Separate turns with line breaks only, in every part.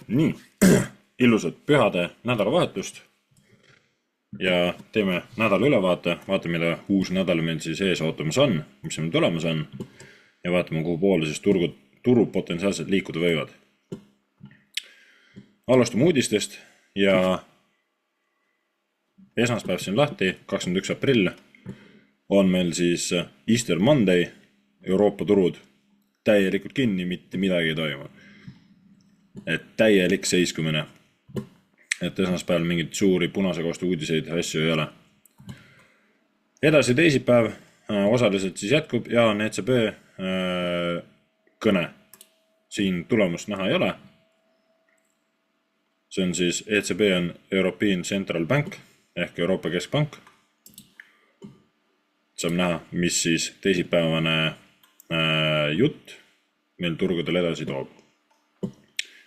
Nii, ilusat pühade nädalavahetust ja teeme nädala ülevaate, vaatame, mida uus nädal meil siis ees ootamas on, mis meil tulemas on ja vaatame, kuhu poole siis turud potentsiaalselt liikuda võivad. Alustame uudistest ja esmaspäev siin lahti, 21. aprill on meil siis Easter Monday, Euroopa turud täielikult kinni, mitte midagi ei toimu. Et täielik seiskumine. Et esmaspäeval mingit suuri punase koostu uudiseid asju ei ole. Edasi teisipäev osaliselt siis jätkub ja on ECB kõne. Siin tulemust näha ei ole. See on siis ECB on European Central Bank ehk Euroopa Keskpank. Saab näha, mis siis teisipäevane jutt meil turgudel edasi toob.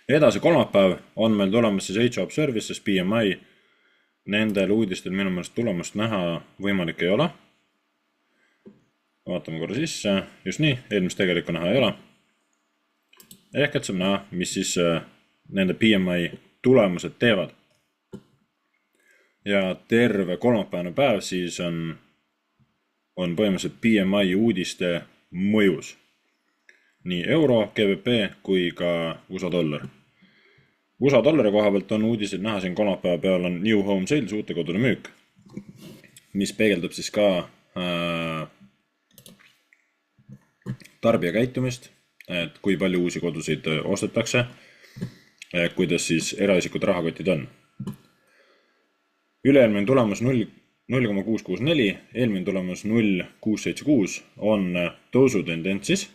Edasi kolmapäev on meil tulemas siis H-Job Services PMI. Nendel uudistel minu meelest tulemust näha võimalik ei ole. Vaatame korra sisse. Just nii, eelmist tegelikult näha ei ole. Ehk et saab näha, mis siis nende PMI tulemused teevad. Ja terve kolmapäevane päev siis on põhimõtteliselt PMI uudiste mõjus. Nii euro, GBP kui ka USA dollar. USA dollari koha pealt on uudiseid näha siin kolmapäeva peal on New Home Sales, uute kodude müük, mis peegeldab siis ka tarbija käitumist, et kui palju uusi kodusid ostetakse, kuidas siis eraisikud rahakotid on. Üle-eelmine tulemus 0,664, eelmine tulemus 0,676 on tõusutendentsis.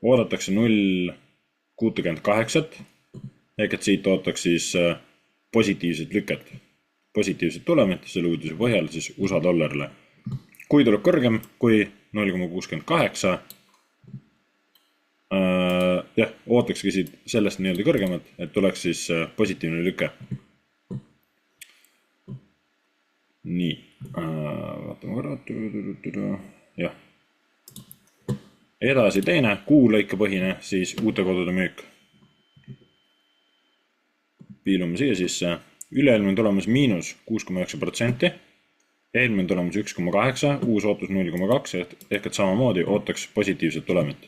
Oodatakse 0,68, ehk et siit ootaks siis positiivset lüket, positiivset tulemit selle uudise põhjal siis USA dollarile. Kui tuleb kõrgem kui 0,68, ootakski siit sellest nii-öelda kõrgemat, et tuleks siis positiivne lüke. Nii, vaatame korra. Jah. Edasi teine, kuulõikepõhine, siis uute kodude müük. Piilume siia sisse. Üle-eelmine tulemus miinus 6,9%, eelmine tulemus 1,8%, uus ootus 0,2%, ehk et samamoodi ootaks positiivset tulemit.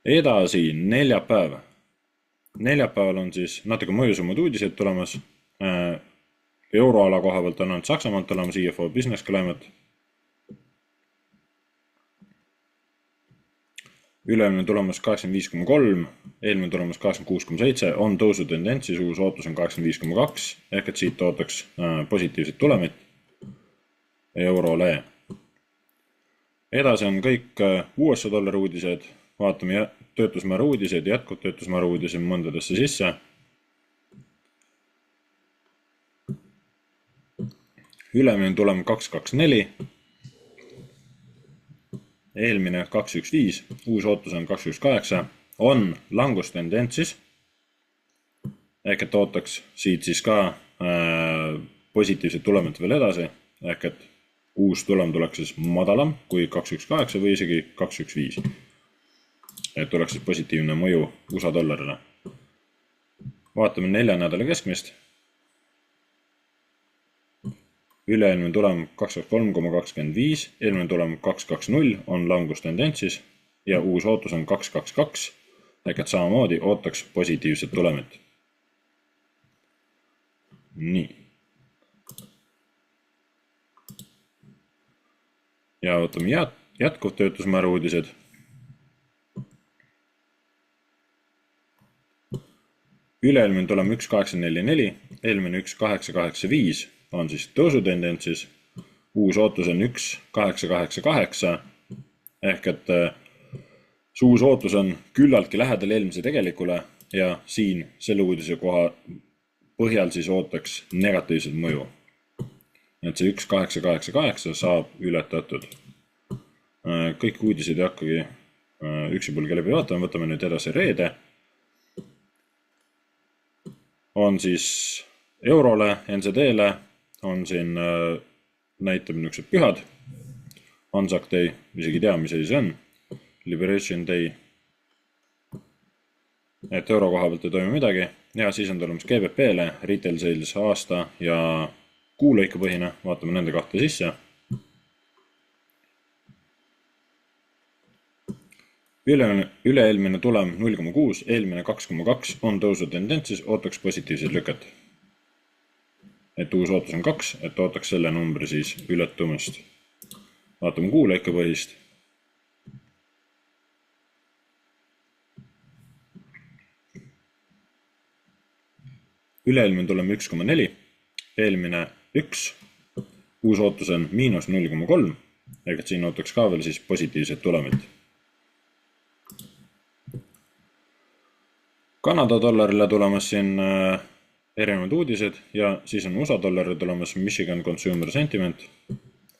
Edasi neljapäev. Neljapäeval on siis natuke mõjusamad uudised tulemas. Euroala koha pealt on ainult Saksamaalt tulemas IFO Business Climate. Üle-eelmine tulemus 85,3, eelmine tulemus 86,7, on tõusu tendentsis, uus ootus on 85,2, ehk et siit ootaks positiivset tulemit eurole. Edasi on kõik USA dollari uudised, vaatame töötusmäära uudised, jätkub töötusmäära uudised mõndadesse sisse. Üle-eelmine tulem 224. Eelmine 215, uus ootus on 218, on langustendentsis, ehk et ootaks siit siis ka positiivset tulemit veel edasi, ehk et uus tulem tuleks siis madalam kui 218 või isegi 215, et tuleks siis positiivne mõju USA dollarile. Vaatame 4 nädala keskmist. Üle-eelmine tulem 223,25, eelmine tulem 220 on langustendentsis ja uus ootus on 222, ehk et samamoodi ootaks positiivset tulemit. Nii. Ja võtame jätkuv töötusmäära uudised. Üle-eelmine tulem 1,844, eelmine 1,885 on siis tõusutendentsis, uus ootus on 1,888, ehk et see uus ootus on küllaltki lähedal eelmise tegelikule ja siin selle uudise koha põhjal siis ootaks negatiivset mõju. Et see 1,888 saab ületatud. Kõik uudised ei hakkagi üksipulgi läbi vaatama, võtame nüüd edasi reede. On siis eurole, NZD-le, on siin näitab niisugused pühad. Anzac Day, isegi tea, mis asi see on. Liberation Day, et euro koha pealt ei toimu midagi ja siis on tulemas GBP-le retail sales aasta ja kuu lõikepõhine, vaatame nende kahte sisse. Üle-eelmine tulem 0,6, eelmine 2,2 on tõusu tendentsis, ootaks positiivseid lüket. Et uus ootus on 2, et ootaks selle numbri siis ületumist. Vaatame kuu lõikepõhist. Üle-eelmine tulem 1,4, eelmine 1, uus ootus on miinus 0,3, ehk et siin ootaks ka veel siis positiivset tulemit. Kanada dollarile tulemas siin erinevad uudised ja siis on USA dollarile tulemas Michigan Consumer Sentiment.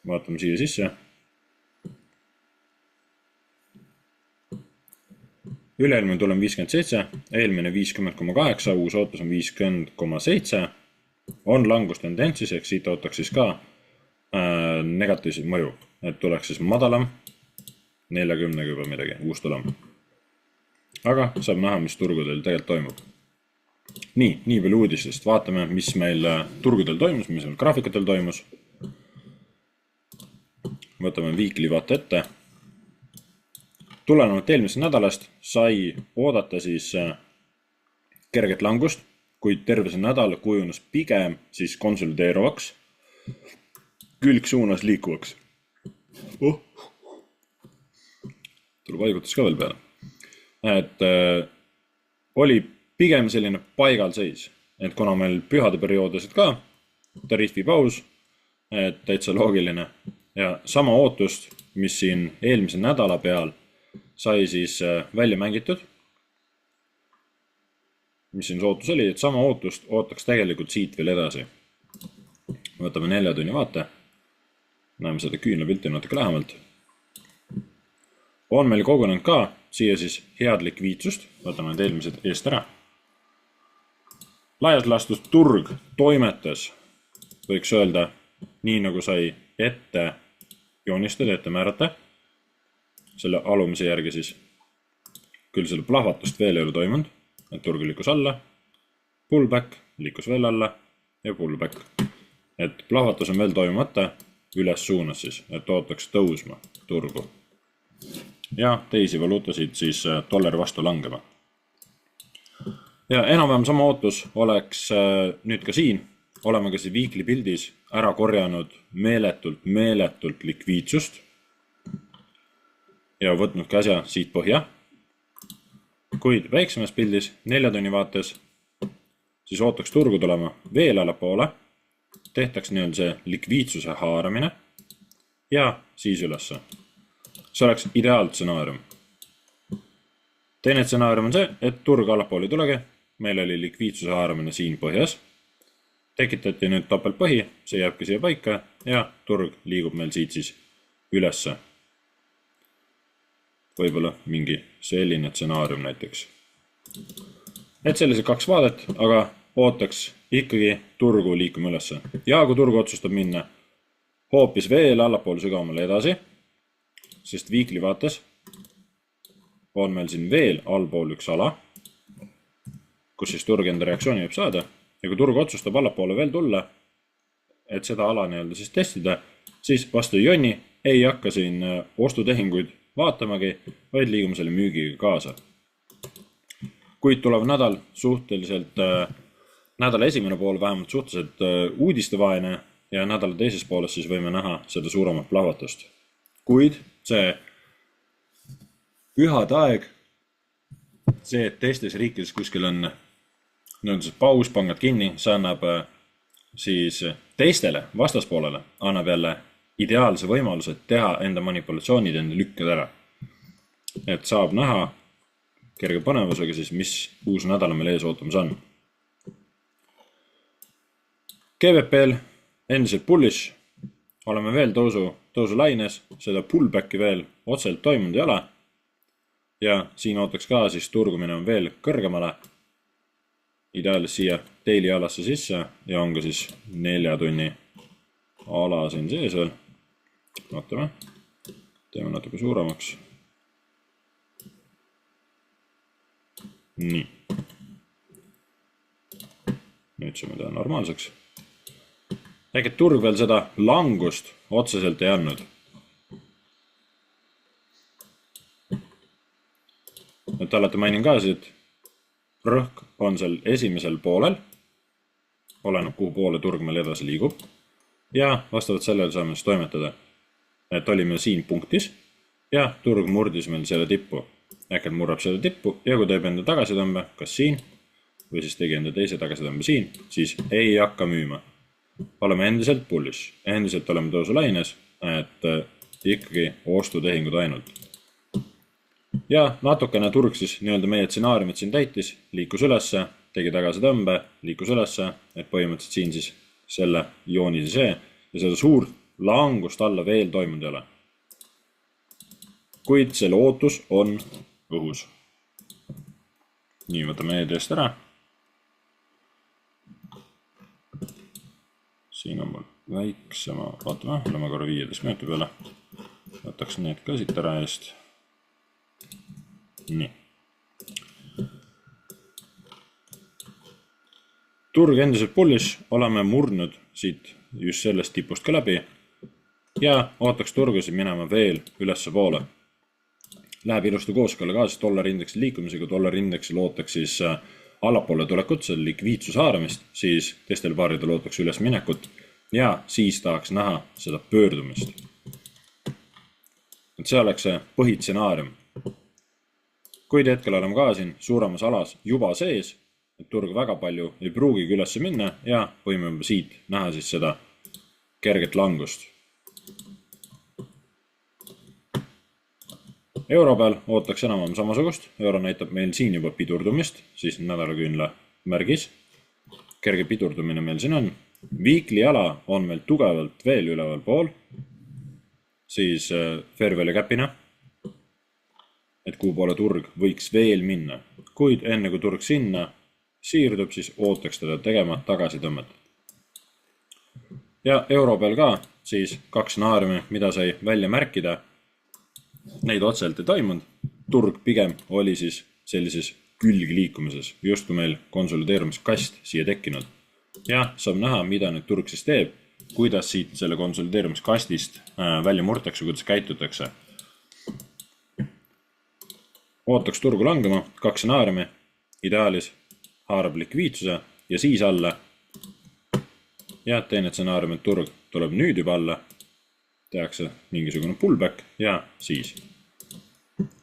Vaatame siia sisse. Üle-eelmine tulem 57, eelmine 50,8, uus ootus on 50,7. On langustendentsis, ehk siit ootaks siis ka negatiivset mõju, et tuleks siis madalam 40 juba midagi, uus tulem. Aga saab näha, mis turgudel tegelikult toimub. Nii palju uudistest. Vaatame, mis meil turgudel toimus, mis meil graafikutel toimus. Võtame weekly vaate ette. Tulenevalt eelmisest nädalast sai oodata siis kerget langust, kuid terve see nädal kujunes pigem siis konsolideeruvaks, külg suunas liikuvaks. Tuleb haigutus ka veel peale. Et oli pigem selline paigalseis, et kuna meil pühade perioodisid ka, tariifipaus, et täitsa loogiline ja sama ootust, mis siin eelmise nädala peal sai siis välja mängitud, mis siin see ootus oli, et sama ootust ootaks tegelikult siit veel edasi. Võtame 4 tunni vaate, näeme seda küünlapilti natuke lähemalt. On meil kogunenud ka siia siis head likviidsust, võtame need eelmised eest ära. Laias laastus turg toimetas, võiks öelda, nii nagu sai ette joonistada, ette määrata. Selle alumise järgi siis küll selle plahvatust veel ei ole toimunud, et turg liikus alla, pullback, liikus veel alla ja pullback. Et plahvatus on veel toimumata üles suunas siis, et ootaks tõusma turgu. Ja teisi valuutasid siis dollari vastu langema. Ja enam-vähem sama ootus oleks nüüd ka siin, oleme ka siin weekly pildis ära korjanud meeletult likviidsust ja võtnud ka asja siit põhja. Kuid väiksemas pildis, 4 tunni vaates, siis ootaks turgu tulema veel allapoole, tehtaks nii-öelda see likviidsuse haaramine ja siis ülesse. See oleks ideaaltsenaarium. Teine tsenaarium on see, et turg allapoole ei tulegi. Meil oli likviidsuse haaramine siin põhjas. Tekitati nüüd topeltpõhi, see jääbki siia paika ja turg liigub meil siit siis ülesse. Võib-olla mingi selline tsenaarium näiteks. Et sellised 2 vaadet, aga ootaks ikkagi turgu liikuma ülesse. Ja kui turg otsustab minna hoopis veel allapoole sügavamale edasi, sest weekly vaates on meil siin veel allpool üks ala, kus siis turg enda reaktsiooni võib saada. Ja kui turg otsustab allapoole veel tulla, et seda ala nii-öelda siis testida, siis vastu jonni ei hakka siin ostutehinguid vaatamagi, vaid liigume selle müügiga kaasa. Kuid tulev nädal suhteliselt, nädala esimene pool vähemalt suhteliselt uudistevaene ja nädala teises pooles siis võime näha seda suuremat plahvatust. Kuid see pühade aeg, see, et teistes riikides kuskil on paus, pangad kinni, see annab siis teistele vastaspoolele, annab jälle ideaalse võimaluse teha enda manipulatsioonid, enda lükked ära. Et saab näha kerge põnevusega siis, mis uus nädala meil ees ootamas on. GBP-l endiselt bullish, oleme veel tõusu laines, seda pullbacki veel otselt toimunud ei ole. Ja siin ootaks ka siis turgumine on veel kõrgemale. Ideaalis siia daily alasse sisse ja on ka siis 4 tunni ala siin sees veel. Vaatame, teeme natuke suuremaks. Nii. nüüd saame teha normaalseks. Ehk et turg veel seda langust otseselt ei andnud. Et alati mainin ka, et rõhk on seal esimesel poolel, oleneb kuhu poole turg meil edasi liigub, ja vastavalt sellele saame siis toimetada. Et olime siin punktis ja turg murdis meil selle tippu. Ehk et murrab selle tippu ja kui teeb enda tagasitõmbe, kas siin, või siis tegi enda teise tagasitõmbe siin, siis ei hakka müüma. Oleme endiselt pullis, endiselt oleme tõusulaines, et ikkagi ostutehingud ainult. Ja natukene turg siis nii-öelda meie stsenaariumid siin täitis, liikus ülesse, tegi tagasitõmbe, liikus ülesse, et põhimõtteliselt siin siis selle joonise see ja seda suurt langust alla veel toimunud ei ole. Kuid selle ootus on õhus. Nii, võtame ED-st ära. Siin on mul väiksema, vaatame, oleme korra 15 minuti peale. Võtaks need ka siit ära eest. Nii. Turg endiselt pullis, oleme murdnud siit just sellest tipust ka läbi ja ootaks turgu siin minema veel ülesse poole. Läheb ilusti kooskõlla ka siis dollari-indeksi liikumisega, dollari-indeksi lootaks siis allapoole tulekut, selle likviidsuse haaramist, siis teistel paaridel ootaks üles minekut ja siis tahaks näha seda pöördumist. Et see oleks see põhitsenaarium. Kuid hetkel oleme ka siin suuremas alas juba sees, et turg väga palju ei pruugigi ülesse minna ja võime siit näha siis seda kerget langust. Euro peal ootaks enam samasugust. Euro näitab meil siin juba pidurdumist, siis nädalaküünla märgis. Kerge pidurdumine meil siin on. Weekly ala on meil tugevalt veel üleval pool, siis fair value cap'ina, et kuhu poole turg võiks veel minna. Kuid enne kui turg sinna siirdub, siis ootaks teda tegema tagasitõmmet. Ja euro peal ka siis kaks stsenaariumi, mida sai välja märkida. Neid otselt ei toimunud. Turg pigem oli siis sellises külgliikumises, just kui meil konsolideerumiskast siia tekkinud. Ja saab näha, mida nüüd turg siis teeb, kuidas siit selle konsolideerumiskastist välja murtakse, kuidas käitutakse. Ootaks turgu langema, kaks stsenaariumi, ideaalis haarab likviidsuse ja siis alla. Ja teine stsenaarium, et turg tuleb nüüd juba alla, tehakse mingisugune pullback ja siis.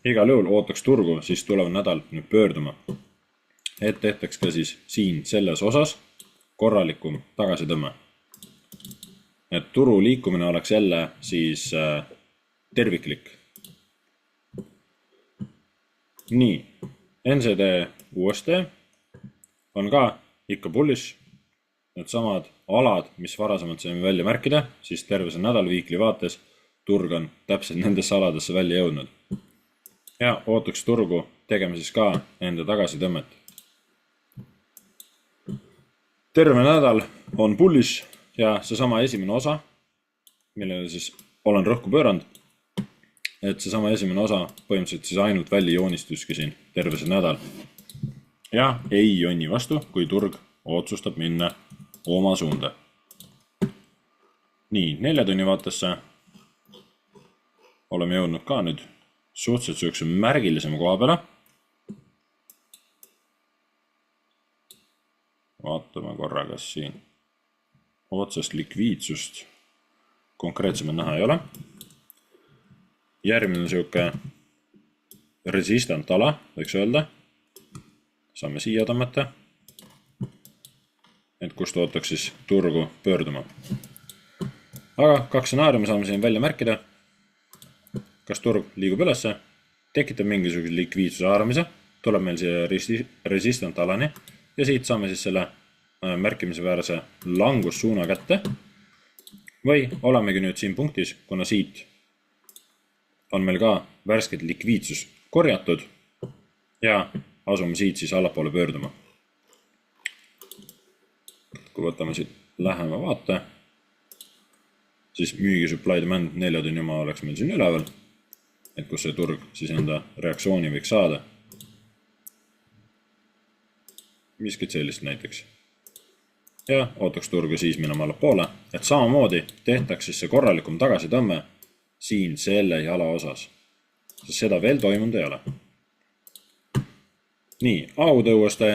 Igal juhul ootaks turgu, siis tulev nädal nüüd pöörduma. Et tehtaks ka siis siin selles osas korralikum tagasitõmme. Et turu liikumine oleks jälle siis terviklik. Nii, NZD USD on ka ikka pullis. Need samad alad, mis varasemalt saime välja märkida, siis terve see nädal viikli vaates turg on täpselt nendesse aladesse välja jõudnud. Ja ootaks turgu tegema siis ka enda tagasitõmmet. Terve nädal on pullis ja see sama esimene osa, millele siis olen rõhku pööranud, et see sama esimene osa põhimõtteliselt siis ainult välja joonistuski siin terve see nädal. Ja ei jonni vastu, kui turg otsustab minna oma suunda. Nii, 4 tunni vaatesse oleme jõudnud ka nüüd suhteliselt süükse märgilisema koha peale. Vaatame korra, kas siin otsest likviidsust konkreetsemalt näha ei ole. Järgmine süüke resistant ala, võiks öelda. Saame siia tõmmata. Et kust ootaks siis turgu pöörduma. Aga kaks stsenaariumi saame siin välja märkida. Kas turg liigub ülesse, tekitab mingisuguse likviidsuse haaramise, tuleb meil siia resistant alani ja siit saame siis selle märkimise väärse langussuuna kätte. Või olemegi nüüd siin punktis, kuna siit on meil ka värsket likviidsus korjatud ja asume siit siis allapoole pöörduma. Kui võtame siit lähema vaate, siis müügi supply demand 4 tunni oma oleks meil siin üleval, et kus see turg siis enda reaktsiooni võiks saada. Miskit sellist näiteks. ja ootaks turgu siis minema allapoole, et samamoodi tehtaks siis see korralikum tagasitõmme siin selle jala osas, sest seda veel toimunud ei ole. Nii, autõueste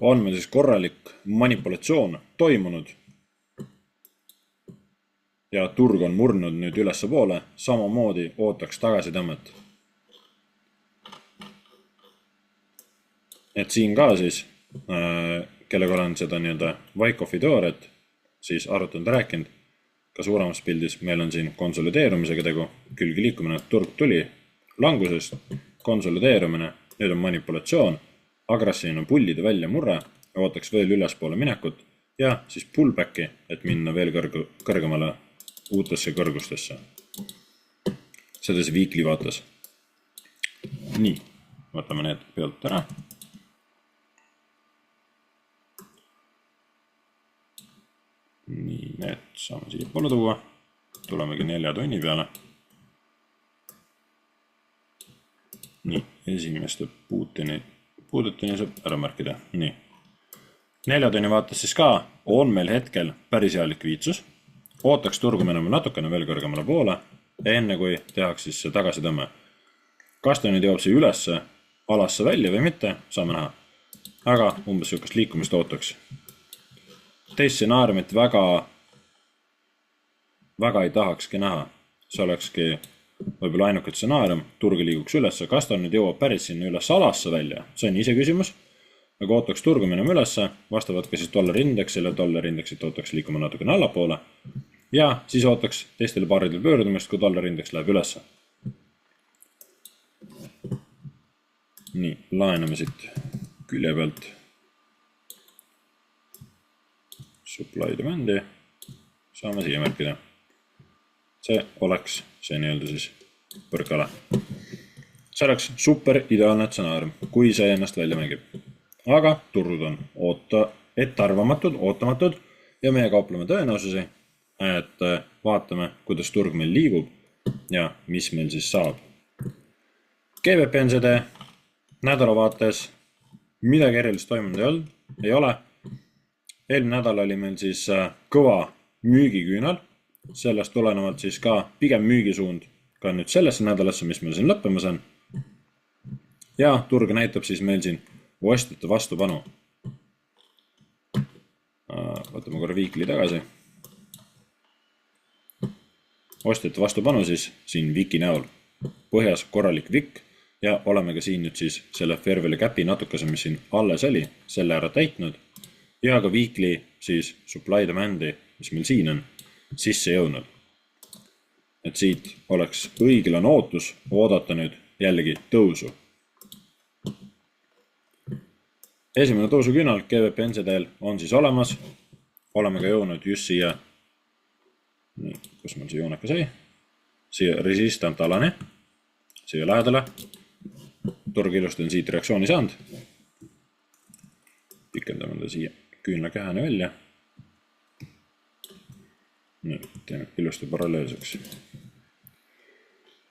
on meil siis korralik manipulatsioon toimunud ja turg on murnud nüüd ülesse poole, samamoodi ootaks tagasitõmmet. Et siin ka siis, kellega olen seda nii-öelda Wyckoff'i teooriat siis arutanud rääkinud, ka suuremas pildis meil on siin konsolideerumisega tegu, külgi liikumine, turg tuli langusest, konsolideerumine, nüüd on manipulatsioon, agressiivne pullide välja murre, ootaks veel ülespoole minekut ja siis pullbacki, et minna veel kõrgemale uutesse kõrgustesse. Seda siis weekly vaates. Nii, võtame need pealt ära. Nii, need saame siia poole tuua. Tulemegi 4 tunni peale. Nii, esimeste Puudutini saab ära märkida. Nii. 4 tunni vaates siis ka on meil hetkel päris hea likviidsus. Ootaks turgu minema natukene veel kõrgemale poole, enne kui tehaks siis see tagasitõmme. Kas ta nüüd jõuab siia ülesse, alasse välja või mitte, saame näha. Aga umbes sihukest liikumist ootaks. Teist stsenaariumit väga ei tahakski näha. See olekski võib-olla ainuke stsenaarium, turg liiguks ülesse, kas ta nüüd jõuab päris sinna üles alasse välja, see on ise küsimus, aga ootaks turgu minema ülesse, vastavad ka siis dollari-indeksile, dollari-indeksit ootaks liikuma natukene allapoole ja siis ootaks teistele paaridel pöördumist, kui dollari-indeks läheb ülesse. Nii, laename siit külje pealt supply demand'i, saame siia märkida. See oleks see nii-öelda siis põrkale. See oleks super ideaalne stsenaarium, kui see ennast välja mängib. Aga turud on ettearvamatud, ootamatud ja meie kaupleme tõenäosusi, et vaatame, kuidas turg meil liigub ja mis meil siis saab. GBP-NZD nädalavaates midagi erilist toimunud ei ole. Eelmine nädal oli meil siis kõva müügiküünal. Sellest tulenevalt siis ka pigem müügisuund ka nüüd sellesse nädalasse, mis meil siin lõppemas on. Ja turg näitab siis meil siin ostjate vastupanu. Võtame korra weekly tagasi. Ostjate vastupanu siis siin viki näol. Põhjas korralik vik ja oleme ka siin nüüd siis selle fair value cap'i natukese, mis siin alles oli, selle ära täitnud. Ja ka weekly siis supply demand'i, mis meil siin on, sisse jõudnud. Et siit oleks õiglane ootus oodata nüüd jällegi tõusu. Esimene tõusuküünal GBP-NZD-l on siis olemas. Oleme ka jõudnud just siia, kus meil see jooneka sai, siia resistant alani, siia lähedale. Turg ilusti on siit reaktsiooni saanud. Pikendame ta siia küünla kähane välja. Nüüd teeme ilusti paralleelseks.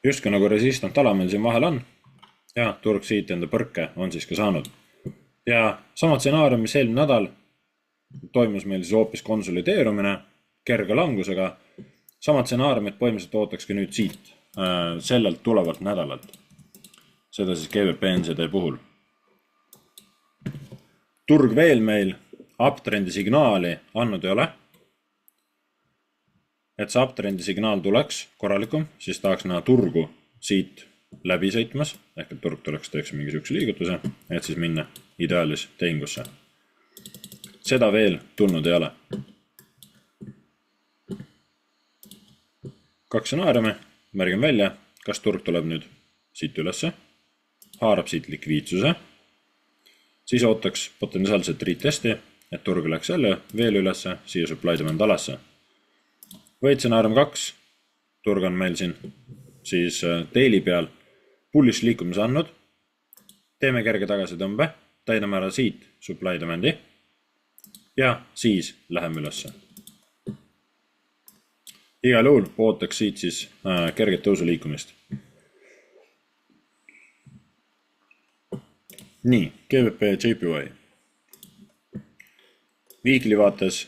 Just ka nagu resistant ala meil siin vahel on ja turg siit enda põrke on siis ka saanud. Ja samad stsenaarium, mis eelmine nädal toimus meil siis hoopis konsolideerumine kerge langusega. Samad stsenaariumid põhimõtteliselt ootaks ka nüüd siit sellelt tulevalt nädalalt. Seda siis GBP-NZD puhul. Turg veel meil uptrendi signaali andnud ei ole. Et see uptrendi signaal tuleks korralikum, siis tahaks näha turgu siit läbi sõitmas, ehk et turg tuleks teeks mingi sihukese liigutuse, et siis minna ideaalis tehingusse. Seda veel tulnud ei ole. 2 stsenaariumi, märgin välja, kas turg tuleb nüüd siit ülesse, haarab siit likviidsuse, siis ootaks potentsiaalselt retesti, et turg läks jälle veel ülesse, siia supply demand alasse. Või stsenaarium 2, turg on meil siin siis teili peal bullish liikumise andnud, teeme kerge tagasitõmbe, täidame ära siit supply demand'i ja siis läheme ülesse. Igal juhul ootaks siit siis kerget tõusu liikumist. Nii, GBP JPY. Weekly vaates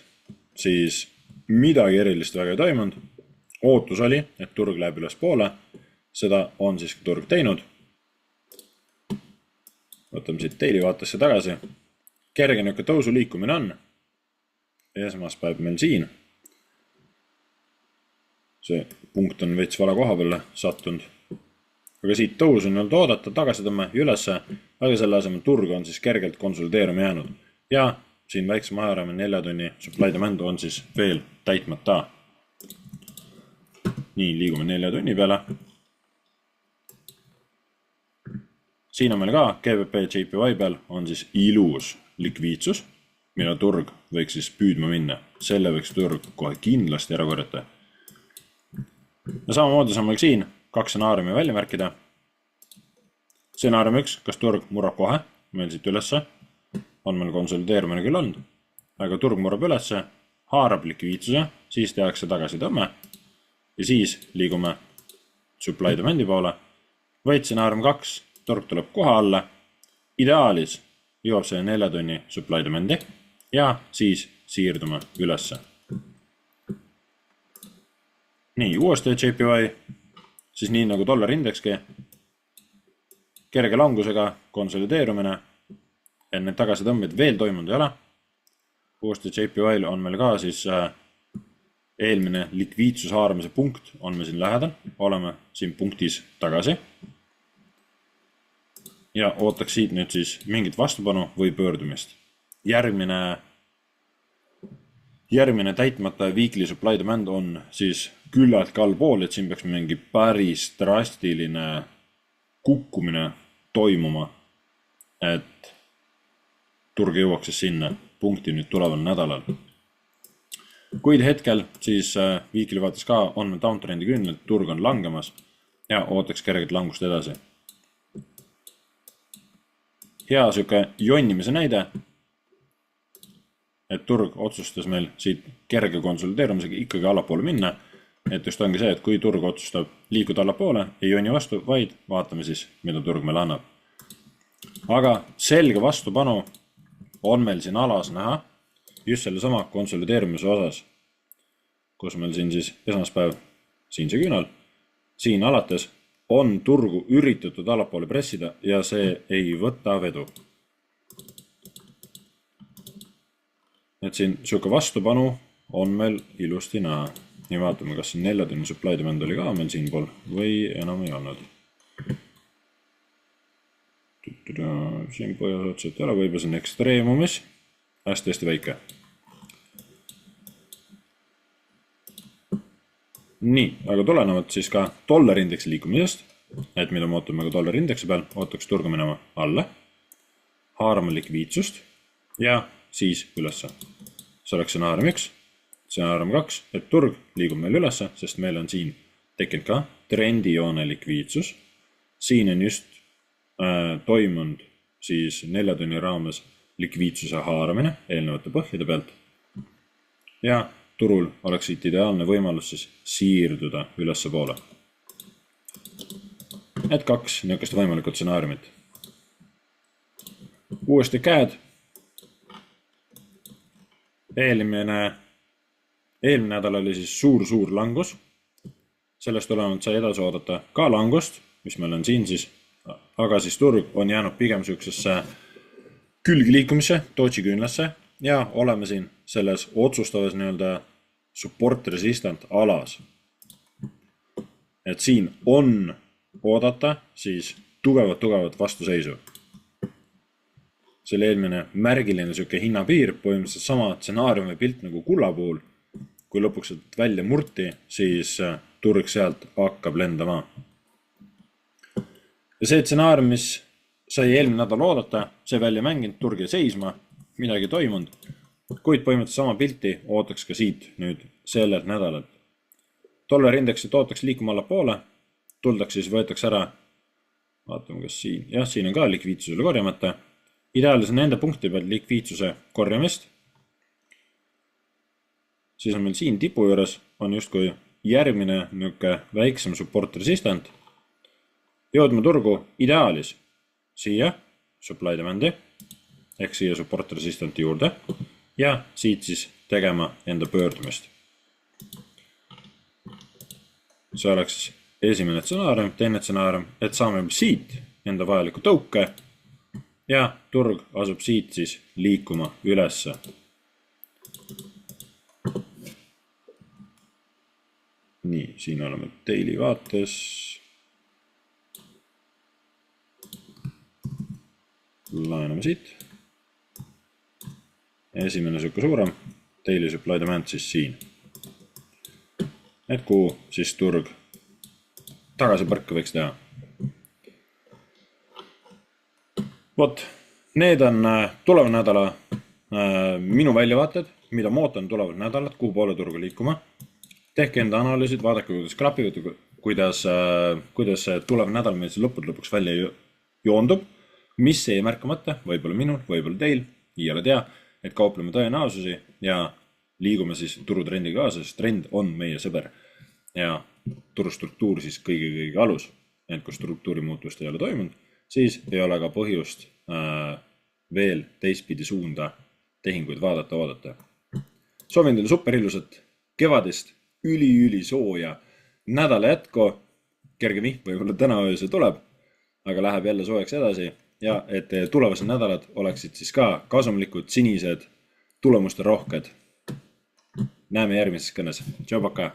siis midagi erilist väga ei toimunud. Ootus oli, et turg läheb üles poole. Seda on siis turg teinud. Võtame siit daily vaatesse tagasi. Kerge niuke tõusu liikumine on. Esmaspäev meil siin. See punkt on veits vale koha peale sattunud. Aga siit tõusu on olnud oodata, tagasi tõmme ülesse, aga selle asemel turg on siis kergelt konsolideerima jäänud. Ja siin väikse majarame 4 tunni supply demand on siis veel täitmata. Nii, liigume 4 tunni peale. Siin on meil ka GBP JPY peal on siis ilus likviidsus, mille turg võiks siis püüdma minna. Selle võiks turg kohe kindlasti ära korjata. Ja samamoodi saame siin 2 stsenaariumi välja märkida. Stsenaarium 1, kas turg murrab kohe, meil siit ülesse, on meil konsolideerumine küll olnud, aga turg murrab ülesse, haarab likviidsuse, siis tehakse tagasi tõmme ja siis liigume supply demandi poole. Või stsenaarium 2, turg tuleb kohe alla, ideaalis jõuab see 4 tunni supply demandi ja siis siirdume ülesse. Nii, uuesti JPY, siis nii nagu dollari indekski, kerge langusega konsolideerumine, enne tagasi tõmbeid veel toimunud ei ole. Uuesti JPY on meil ka siis eelmine likviidsus haaramise punkt on me siin lähedal, oleme siin punktis tagasi. Ja ootaks siit nüüd siis mingit vastupanu või pöördumist. Järgmine täitmata weekly supply demand on siis küllalt allpool, et siin peaks mingi päris drastiline kukkumine toimuma, et turg jõuaks siis sinna punkti nüüd tuleval nädalal. Kuid hetkel siis weekly vaates ka on downtrendi küünel, turg on langemas ja ootaks kerget langust edasi. Hea süke jonnimise näide, et turg otsustas meil siit kerge konsolideerumisega ikkagi allapoole minna, et just ongi see, et kui turg otsustab liikuda allapoole, ei jonni vastu, vaid vaatame siis, mida turg meil annab. Aga selge vastupanu on meil siin alas näha just selle sama konsolideerumise osas, kus meil siin siis esmaspäev siin see küünal, siin alates on turgu üritatud allapoole pressida ja see ei võta vedu. Et siin süke vastupanu on meil ilusti näha. Nii vaatame, kas siin 4 tunni supply demand oli ka meil siin pool või enam ei olnud. Siin põhjas otseselt ei ole, võib-olla siin ekstreemumis. Hästi väike. Nii, aga tulenevalt siis ka dollari indeksi liikumisest, et mida me ootame ka dollari indeksi peal, ootaks turgu minema alla, haarama likviidsust ja siis ülesse. See oleks stsenaarium 1, stsenaarium 2, et turg liigub meil ülesse, sest meil on siin tekkinud ka trendijoone likviidsus. Siin on just toimunud siis 4 tunni raames likviidsuse haaramine eelnevate põhjade pealt ja turul oleks siit ideaalne võimalus siis siirduda ülesse poole. Et 2 niisugust võimalikud stsenaariumit. Uuesti käed. Eelmine nädal oli siis suur langus. Sellest tulenevalt sai edasi oodata ka langust, mis meil on siin siis, aga siis turg on jäänud pigem süüksesse külgliikumisse, Doji küünlasse ja oleme siin selles otsustavas nii-öelda support resistant alas. Et siin on oodata siis tugevat vastuseisu. Selle eelmine märgiline süke hinnapiir, põhimõtteliselt sama stsenaariumi pilt nagu kulla puhul. Kui lõpuks välja murti, siis turg sealt hakkab lendama. Ja see stsenaarium, mis sai eelmine nädal oodata, see välja mänginud, turg ja seisma, midagi toimunud, kuid põhimõtteliselt sama pilti ootaks ka siit nüüd sellelt nädalalt. Dollari indeksit ootaks liikuma alla poole, tuldaks siis võetaks ära, vaatame kas siin, jah, siin on ka likviidsusele korjamata, ideaalis nende punkti peal likviidsuse korjamist, siis on meil siin tipu juures on justkui järgmine niuke väiksem support resistant, jõudme turgu ideaalis siia supply demandi ehk siia support resistanti juurde ja siit siis tegema enda pöördumist. See oleks esimene stsenaarium, teine stsenaarium, et saame siit enda vajaliku tõuke ja turg asub siit siis liikuma ülesse. Nii, siin oleme daily vaates. Laename siit. Esimene sükke suurem, daily supply demand siis siin. Et kuhu siis turg tagasi põrka võiks teha. Vot, need on tuleva nädala minu väljavaated, mida ma ootan tulevad nädalad, kuhu poole turgu liikuma. Tehke enda analüüsid, vaadake, kuidas klapivad, kuidas tulev nädal meil lõpuks välja joondub, mis ei märkamata, võib-olla minul, võib-olla teil, ei ole tea, et kaupleme tõenäosusi ja liigume siis turutrendiga kaasa, sest trend on meie sõber ja turustruktuur siis kõige alus, et kui struktuuri muutust ei ole toimunud, siis ei ole ka põhjust veel teistpidi suunda tehinguid vaadata. Soovin teile super ilusat kevadist, üli sooja nädala jätku, kerge vihm võib-olla täna ööse tuleb, aga läheb jälle soojaks edasi ja et tulevased nädalad oleksid siis ka kasumlikud, sinised, tulemuste rohked. Näeme järgmises kõnes. Tšau, paka!